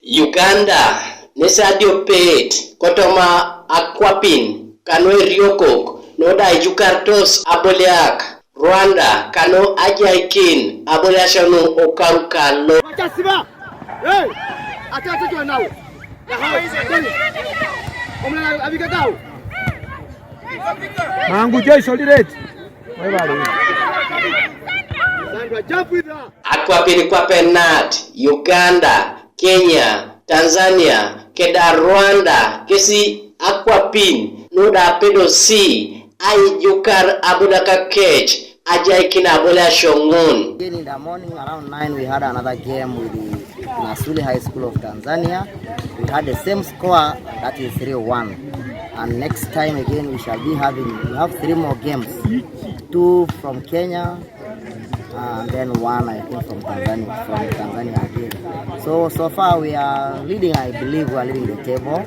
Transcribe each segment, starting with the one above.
Uganda nesadio pet kotoma akwapin kano Inyikokit noda jukartos aboliak Rwanda kano ajaikin aboliashanu okarukalo Atasiba hey atatu nao omna abikakao mangu jeso direct akwapin kwapenat Uganda, Kenya, Tanzania, keda Rwanda, kesi akwapin noda pedo si ai jukar abudaka kech ajai kina abola shongun. Again in the morning around 9 we had another game with the Nasuli High School of Tanzania. We had the same score, that is 3-1. And next time again we have 3 more games. 2 from Kenya and then 1 I think from Tanzania again. So far we are leading, I believe we are leading the table.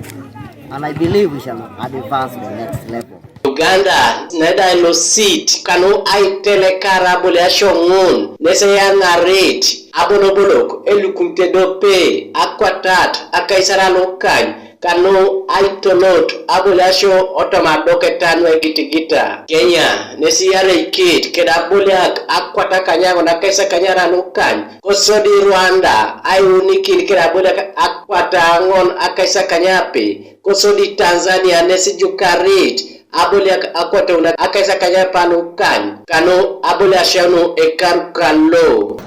And I believe we shall advance to the next level. Uganda neda ilo seat kanu ai telekara bole ashongun nese ya narrate abonobolok elukumte dope akwatat akaisara lokany kanu ai tonot abole asho otomadoke tanwe gitigita. Kenya nesi yare kit keda bole akwata kanyago na kaisa kanyara lokany kosodi Rwanda ai unikin keda bole akwata ngon akaisa kanyape kosodi Tanzania nesi jukarit aboliak akwata una akaisa kanyapa lokany kanu abole ashanu ekarukalo.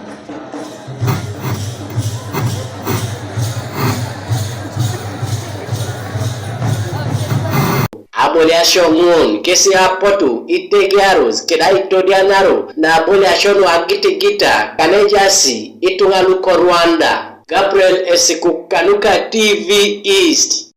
Aboliasho mun kesi apotu itegiaros keda itodianaro na aboliasho agitigita kanejasi itungaluko Rwanda. Gabriel Esiku Kanuka TV East.